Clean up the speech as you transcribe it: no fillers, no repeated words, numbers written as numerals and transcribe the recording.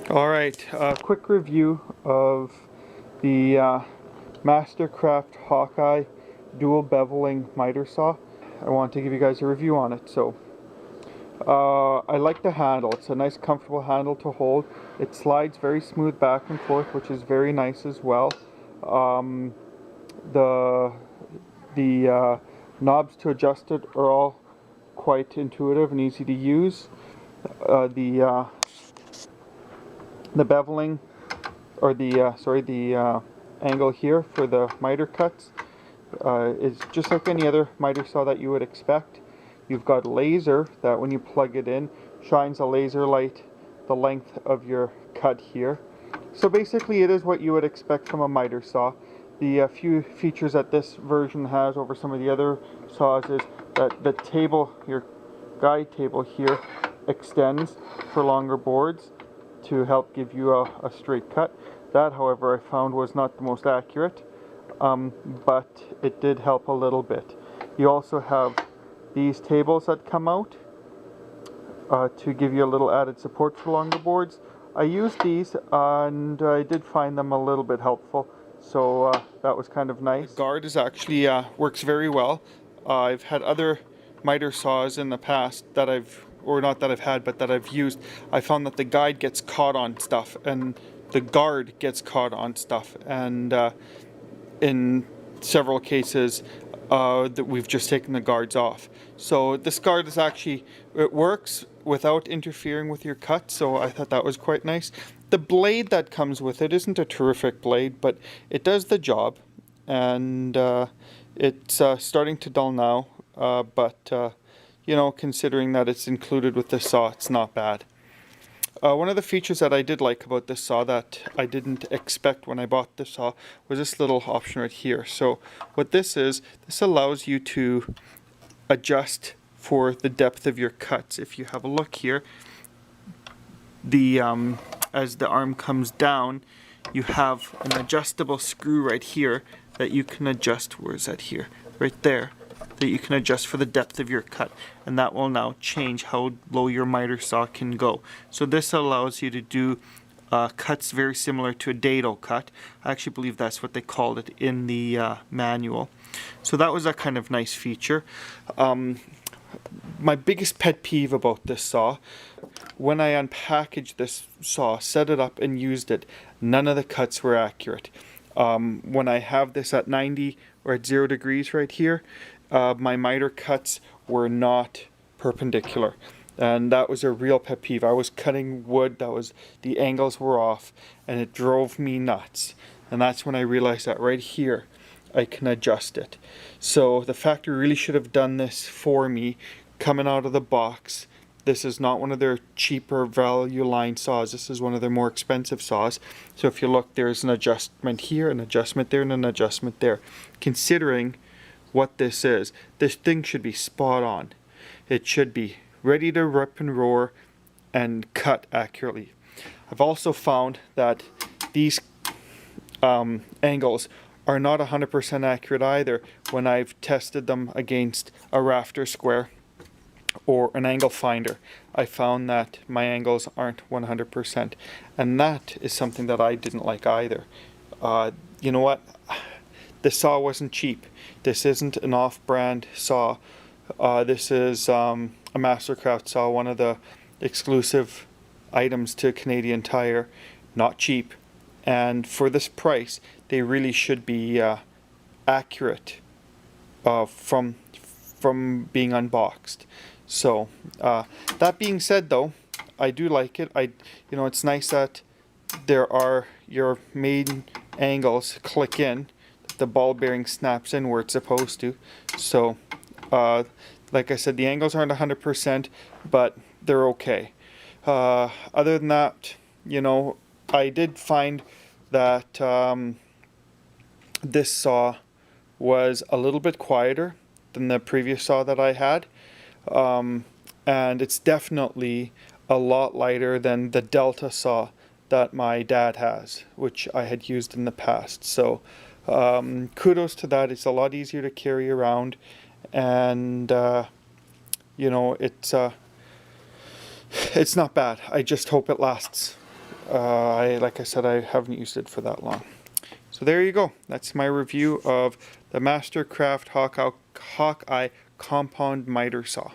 Alright, quick review of the Mastercraft Hawkeye dual beveling miter saw. I want to give you guys a review on it. So, I like the handle. It's a nice comfortable handle to hold. It slides very smooth back and forth, which is very nice as well. The knobs to adjust it are all quite intuitive and easy to use. The beveling, or the angle here for the miter cuts is just like any other miter saw that you would expect. You've got a laser that when you plug it in shines a laser light the length of your cut here. So basically it is what you would expect from a miter saw. The few features that this version has over some of the other saws is that the table, your guide table here, extends for longer boards to help give you a straight cut. That, however, I found was not the most accurate, but it did help a little bit. You also have these tables that come out to give you a little added support for longer boards. I used these and I did find them a little bit helpful, so that was kind of nice. The guard is actually works very well. I've had other miter saws in the past that I've used. I found that the guide gets caught on stuff and the guard gets caught on stuff, and in several cases that we've just taken the guards off. So this guard is actually, it works without interfering with your cut, so I thought that was quite nice. The blade that comes with it isn't a terrific blade, but it does the job, and it's starting to dull now, but you know, considering that it's included with the saw, it's not bad. One of the features that I did like about this saw that I didn't expect when I bought this saw was this little option right here. So what this is, this allows you to adjust for the depth of your cuts. If you have a look here, the as the arm comes down, you have an adjustable screw right here that you can adjust. Where is that here? Right there. That you can adjust for the depth of your cut, and that will now change how low your miter saw can go. So this allows you to do cuts very similar to a dado cut. I actually believe that's what they called it in the manual. So that was a kind of nice feature. My biggest pet peeve about this saw, when I unpackaged this saw, set it up and used it, none of the cuts were accurate. When I have this at 90 or at 0 degrees right here, my miter cuts were not perpendicular, and that was a real pet peeve. I was cutting wood, the angles were off, and it drove me nuts. And that's when I realized that right here I can adjust it. So the factory really should have done this for me coming out of the box. This is not one of their cheaper value line saws. This is one of their more expensive saws. So if you look, there's an adjustment here, an adjustment there, and an adjustment there. Considering what this is, this thing should be spot on. It should be ready to rip and roar and cut accurately. I've also found that these angles are not 100% accurate either when I've tested them against a rafter square or an angle finder. I found that my angles aren't 100%, and that is something that I didn't like either. You know what? The saw wasn't cheap. This isn't an off-brand saw. This is a Mastercraft saw, one of the exclusive items to Canadian Tire. Not cheap. And for this price, they really should be accurate from being unboxed. So that being said, though, I do like it. You know, it's nice that there are your main angles click in. The ball bearing snaps in where it's supposed to. So like I said, the angles aren't 100%, but they're okay. Other than that, you know, I did find that this saw was a little bit quieter than the previous saw that I had, and it's definitely a lot lighter than the Delta saw that my dad has, which I had used in the past. So kudos to that. It's a lot easier to carry around, and you know, it's not bad. I just hope it lasts Like I said, I haven't used it for that long. So there you go. That's my review of the Mastercraft Hawkeye Compound Miter Saw.